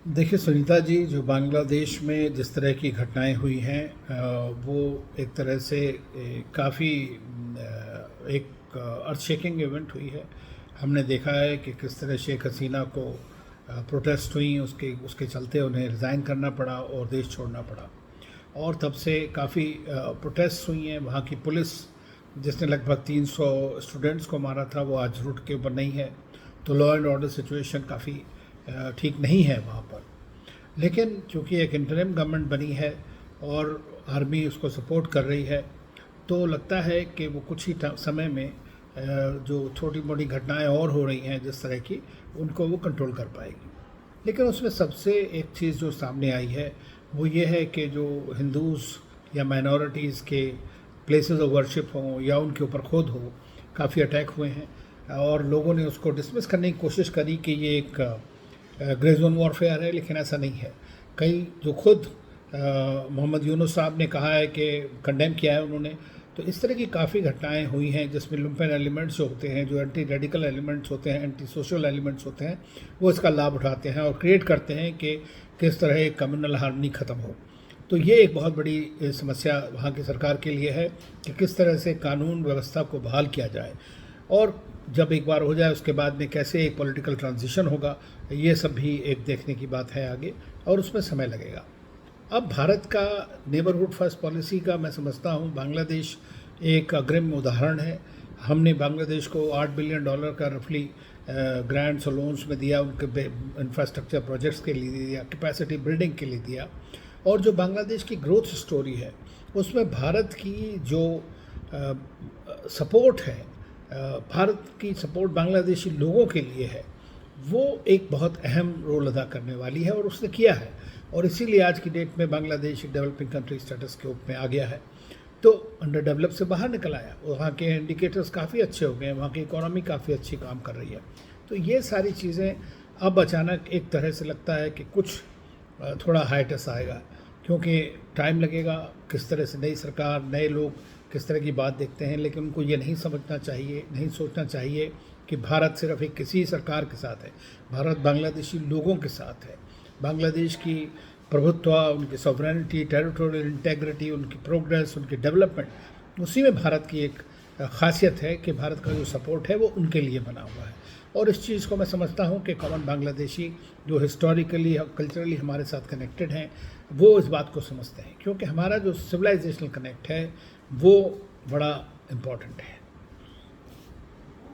देखिए सुनीता जी, जो बांग्लादेश में जिस तरह की घटनाएं हुई हैं वो एक तरह से काफ़ी एक अर्थ शेकिंग इवेंट हुई है। हमने देखा है कि किस तरह शेख हसीना को प्रोटेस्ट हुई, उसके उसके चलते उन्हें रिज़ाइन करना पड़ा और देश छोड़ना पड़ा। और तब से काफ़ी प्रोटेस्ट हुई हैं। वहाँ की पुलिस, जिसने लगभग 300 स्टूडेंट्स को मारा था, वो आज रूट के ऊपर नहीं है। तो लॉ एंड ऑर्डर सिचुएशन काफ़ी ठीक नहीं है वहाँ पर। लेकिन चूँकि एक इंटरिम गवर्नमेंट बनी है और आर्मी उसको सपोर्ट कर रही है, तो लगता है कि वो कुछ ही समय में जो छोटी मोटी घटनाएं और हो रही हैं जिस तरह की, उनको वो कंट्रोल कर पाएगी। लेकिन उसमें सबसे एक चीज़ जो सामने आई है वो ये है कि जो हिंदूज़ या माइनॉरिटीज़ के प्लेसेस ऑफ वर्शिप हों या उनके ऊपर खुद हो, काफ़ी अटैक हुए हैं और लोगों ने उसको डिसमिस करने की कोशिश करी कि ये एक ग्रे जोन वॉरफेयर है, लेकिन ऐसा नहीं है। कई जो खुद मोहम्मद यूनुस साहब ने कहा है कि कंडेम किया है उन्होंने, तो इस तरह की काफ़ी घटनाएं हुई हैं जिसमें लुम्पेन एलिमेंट्स जो होते हैं, जो एंटी रेडिकल एलिमेंट्स होते हैं, एंटी सोशल एलिमेंट्स होते हैं, वो इसका लाभ उठाते हैं और क्रिएट करते हैं कि किस तरह एक कम्युनल हार्मनी ख़त्म हो। तो ये एक बहुत बड़ी समस्या वहाँ की सरकार के लिए है कि किस तरह से कानून व्यवस्था को बहाल किया जाए, और जब एक बार हो जाए उसके बाद में कैसे एक पॉलिटिकल ट्रांजिशन होगा, ये सब भी एक देखने की बात है आगे, और उसमें समय लगेगा। अब भारत का नेबरहुड फर्स्ट पॉलिसी का मैं समझता हूँ बांग्लादेश एक अग्रिम उदाहरण है। हमने बांग्लादेश को $8 बिलियन का रफली ग्रांट्स और लोन्स में दिया, उनके इंफ्रास्ट्रक्चर प्रोजेक्ट्स के लिए दिया, कैपेसिटी बिल्डिंग के लिए दिया। और जो बांग्लादेश की ग्रोथ स्टोरी है उसमें भारत की जो सपोर्ट है, भारत की सपोर्ट बांग्लादेशी लोगों के लिए है, वो एक बहुत अहम रोल अदा करने वाली है और उसने किया है। और इसीलिए आज की डेट में बांग्लादेश एक डेवलपिंग कंट्री स्टेटस के रूप में आ गया है। तो अंडर डेवलप से बाहर निकल आया, वहाँ के इंडिकेटर्स काफ़ी अच्छे हो गए हैं, वहाँ की इकोनॉमी काफ़ी अच्छी काम कर रही है। तो ये सारी चीज़ें अब अचानक एक तरह से लगता है कि कुछ थोड़ा हाइटस आएगा, क्योंकि टाइम लगेगा। किस तरह से नई सरकार, नए लोग किस तरह की बात देखते हैं, लेकिन उनको ये नहीं समझना चाहिए, नहीं सोचना चाहिए कि भारत सिर्फ एक किसी सरकार के साथ है। भारत बांग्लादेशी लोगों के साथ है। बांग्लादेश की प्रभुत्व, उनकी सॉवरेनिटी, टेरिटोरियल इंटेग्रिटी, उनकी प्रोग्रेस, उनकी डेवलपमेंट, उसी में भारत की एक खासियत है कि भारत का जो सपोर्ट है वो उनके लिए बना हुआ है। और इस चीज़ को मैं समझता हूँ कि कॉमन बांग्लादेशी जो हिस्टोरिकली कल्चरली हमारे साथ कनेक्टेड हैं, वो इस बात को समझते हैं, क्योंकि हमारा जो सिविलाइजेशनल कनेक्ट है वो बड़ा इम्पॉर्टेंट है।